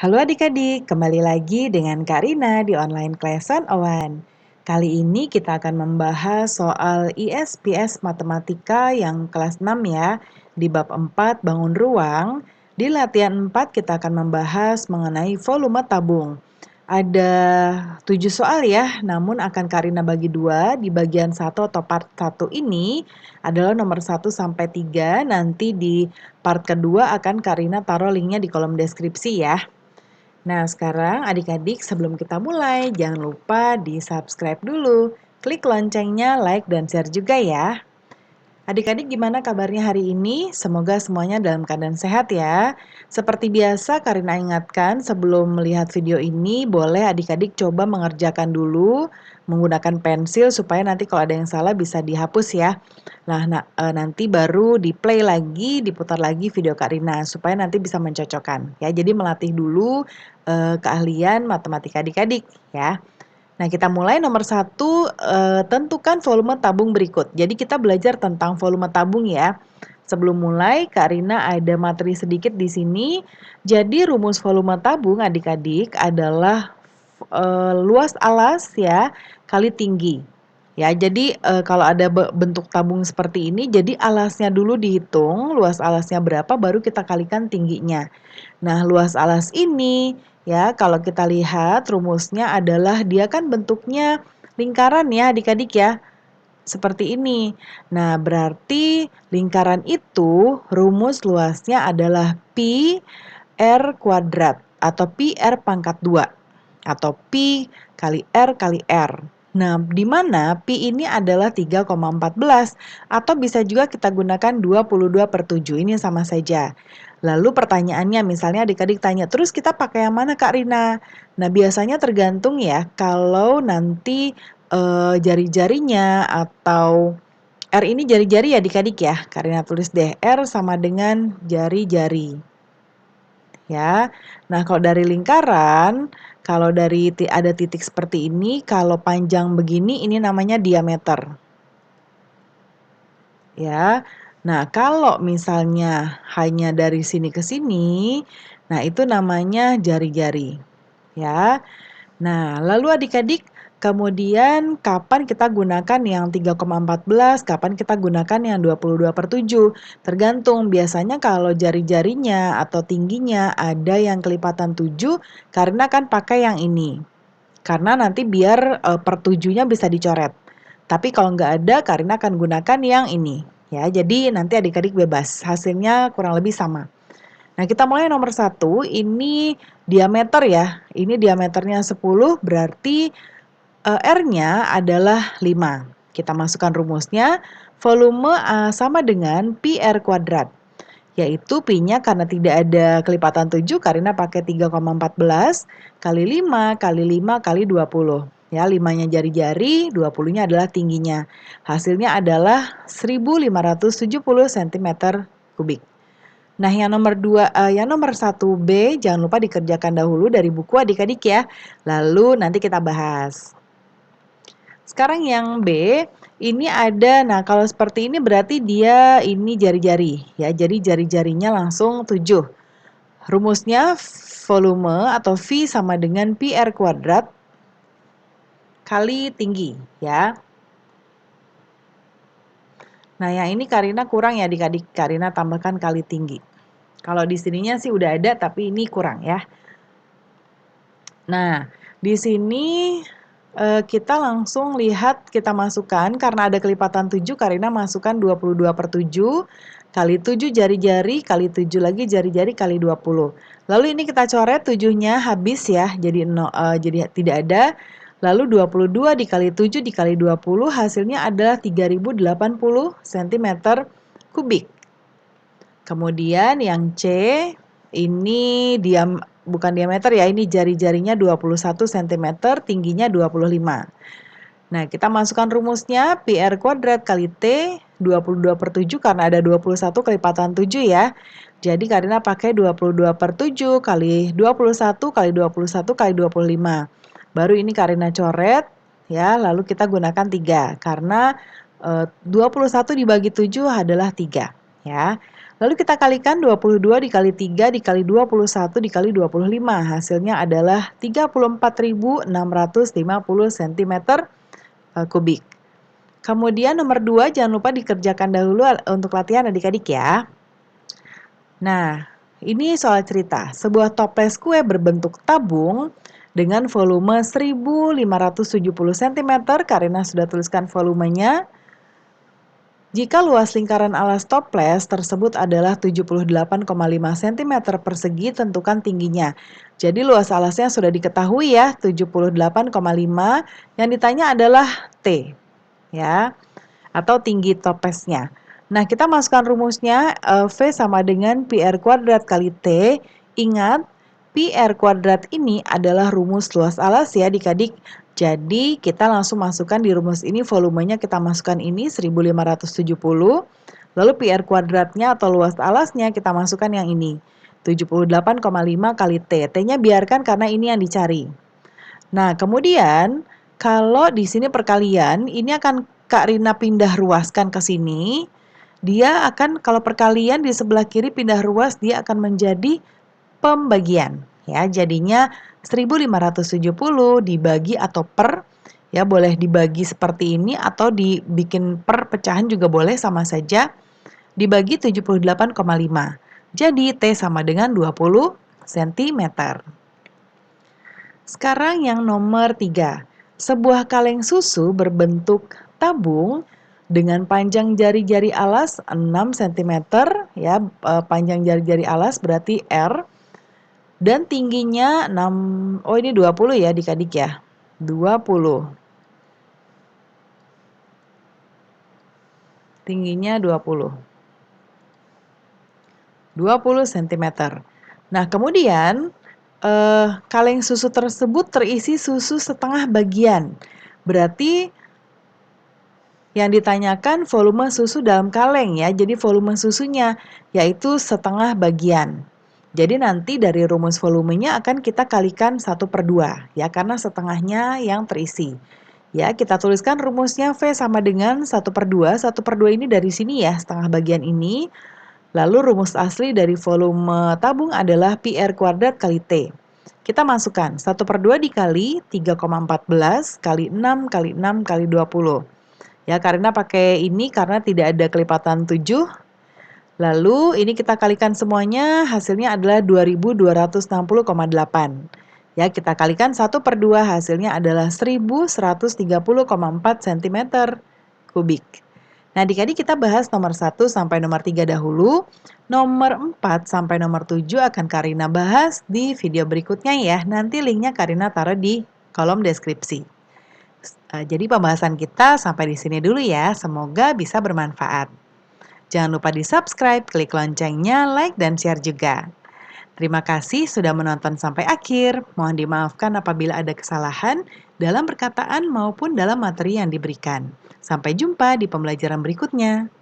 Halo adik-adik, kembali lagi dengan Kak Rina di online Class 101. Kali ini kita akan membahas soal ISPS Matematika yang kelas 6 ya. Di bab 4 bangun ruang, di latihan 4 kita akan membahas mengenai volume tabung. Ada 7 soal ya, namun akan Kak Rina bagi dua. Di bagian 1 atau part 1 ini adalah nomor 1 sampai 3. Nanti di part kedua akan Kak Rina taruh linknya di kolom deskripsi ya. Nah, sekarang adik-adik sebelum kita mulai, jangan lupa di-subscribe dulu. Klik loncengnya, like, dan share juga ya. Adik-adik gimana kabarnya hari ini? Semoga semuanya dalam keadaan sehat ya. Seperti biasa, Karina ingatkan sebelum melihat video ini, boleh adik-adik coba mengerjakan dulu menggunakan pensil supaya nanti kalau ada yang salah bisa dihapus ya. Nanti baru di-play lagi, diputar lagi video Karina supaya nanti bisa mencocokkan ya. Jadi melatih dulu keahlian matematika adik-adik ya. Nah, kita mulai nomor 1, tentukan volume tabung berikut. Jadi kita belajar tentang volume tabung ya. Sebelum mulai, Kak Rina ada materi sedikit di sini. Jadi rumus volume tabung adik-adik adalah luas alas ya kali tinggi. Ya, jadi kalau ada bentuk tabung seperti ini, jadi alasnya dulu dihitung, luas alasnya berapa, baru kita kalikan tingginya. Nah, luas alas ini ya, kalau kita lihat rumusnya adalah dia kan bentuknya lingkaran ya adik-adik ya, seperti ini. Nah, berarti lingkaran itu rumus luasnya adalah pi R kuadrat atau pi R pangkat 2 atau pi kali R kali R. Nah, di mana pi ini adalah 3,14 atau bisa juga kita gunakan 22/7, ini sama saja. Lalu pertanyaannya misalnya adik-adik tanya, terus kita pakai yang mana Kak Rina? Nah, biasanya tergantung ya, kalau nanti jari-jarinya atau R ini jari-jari ya adik-adik ya, Kak Rina tulis deh, R sama dengan jari-jari. Ya. Nah, kalau dari lingkaran, kalau dari ada titik seperti ini, kalau panjang begini ini namanya diameter. Ya. Nah, kalau misalnya hanya dari sini ke sini, nah itu namanya jari-jari. Ya. Nah, lalu adik-adik, kemudian kapan kita gunakan yang 3,14, kapan kita gunakan yang 22/7? Tergantung, biasanya kalau jari-jarinya atau tingginya ada yang kelipatan 7, karena kan pakai yang ini. Karena nanti biar per 7-nya bisa dicoret. Tapi kalau nggak ada, Karina akan gunakan yang ini. Ya, jadi nanti adik-adik bebas, hasilnya kurang lebih sama. Nah, kita mulai nomor 1, ini diameter ya. Ini diameternya 10, berarti R-nya adalah 5. Kita masukkan rumusnya, volume sama dengan pi R kuadrat. Yaitu pi-nya karena tidak ada kelipatan 7, Karina pakai 3,14 kali 5 kali 5 kali 20. Ya, 5-nya jari-jari, 20-nya adalah tingginya. Hasilnya adalah 1570 cm kubik. Nah, yang nomor 2, yang nomor 1B jangan lupa dikerjakan dahulu dari buku adik-adik ya. Lalu nanti kita bahas. Sekarang yang B, ini ada, nah kalau seperti ini berarti dia ini jari-jari ya. Jadi jari-jarinya langsung 7. Rumusnya volume atau V sama dengan pi R kuadrat kali tinggi ya. Nah, yang ini Karina kurang ya adik-adik, Karina tambahkan kali tinggi. Kalau di sininya sih udah ada tapi ini kurang ya. Nah, di sini kita langsung lihat, kita masukkan karena ada kelipatan 7, Karina masukkan 22/7 kali 7 jari-jari kali 7 lagi jari-jari kali 20. Lalu ini kita coret 7-nya habis ya, jadi jadi tidak ada. Lalu 22 dikali 7 dikali 20 hasilnya adalah 3080 cm kubik. Kemudian yang C ini bukan diameter ya, ini jari-jarinya 21 cm, tingginya 25. Nah, kita masukkan rumusnya pi R kuadrat kali T 22/7 karena ada 21 kelipatan 7 ya. Jadi Karina pakai 22/7 kali 21 kali 21 kali 25. Baru ini Karina coret ya, lalu kita gunakan 3 karena 21 dibagi 7 adalah 3 ya. Lalu kita kalikan 22 dikali 3 dikali 21 dikali 25. Hasilnya adalah 34.650 cm3. Kemudian nomor 2 jangan lupa dikerjakan dahulu untuk latihan adik-adik ya. Nah, ini soal cerita. Sebuah toples kue berbentuk tabung dengan volume 1570 cm. Karina sudah tuliskan volumenya. Jika luas lingkaran alas toples tersebut adalah 78,5 cm persegi, tentukan tingginya. Jadi luas alasnya sudah diketahui ya, 78,5. Yang ditanya adalah T, ya, atau tinggi toplesnya. Nah, kita masukkan rumusnya, V sama dengan PR kuadrat kali T. Ingat, PR kuadrat ini adalah rumus luas alas ya adik-adik. Jadi kita langsung masukkan di rumus ini, volumenya kita masukkan ini 1570. Lalu PR kuadratnya atau luas alasnya kita masukkan yang ini, 78,5 kali T. T-nya biarkan karena ini yang dicari. Nah, kemudian kalau di sini perkalian, ini akan Kak Rina pindah ruaskan ke sini. Dia akan, kalau perkalian di sebelah kiri pindah ruas, dia akan menjadi pembagian. Ya, jadinya 1570 dibagi atau per, ya boleh dibagi seperti ini atau dibikin per pecahan juga boleh, sama saja. Dibagi 78,5. Jadi T sama dengan 20 cm. Sekarang yang nomor 3. Sebuah kaleng susu berbentuk tabung dengan panjang jari-jari alas 6 cm, ya, panjang jari-jari alas berarti R, dan tingginya 6, oh ini 20 ya adik-adik ya, 20. Tingginya 20 cm. Nah, kemudian kaleng susu tersebut terisi susu setengah bagian. Berarti yang ditanyakan volume susu dalam kaleng ya. Jadi volume susunya yaitu setengah bagian. Jadi nanti dari rumus volumenya akan kita kalikan 1/2 ya, karena setengahnya yang terisi. Ya, kita tuliskan rumusnya V sama dengan 1/2. 1/2 ini dari sini ya, setengah bagian ini. Lalu rumus asli dari volume tabung adalah PR kuadrat kali T. Kita masukkan 1/2 dikali 3,14 kali 6 kali 6 kali 20. Ya, karena pakai ini karena tidak ada kelipatan 7. Lalu ini kita kalikan semuanya, hasilnya adalah 2260,8. Ya, kita kalikan 1/2, hasilnya adalah 1130,4 cm3. Nah, adik-adik kita bahas nomor 1 sampai nomor 3 dahulu. Nomor 4 sampai nomor 7 akan Karina bahas di video berikutnya ya. Nanti linknya Karina taruh di kolom deskripsi. Jadi pembahasan kita sampai di sini dulu ya. Semoga bisa bermanfaat. Jangan lupa di-subscribe, klik loncengnya, like, dan share juga. Terima kasih sudah menonton sampai akhir. Mohon dimaafkan apabila ada kesalahan dalam perkataan maupun dalam materi yang diberikan. Sampai jumpa di pembelajaran berikutnya.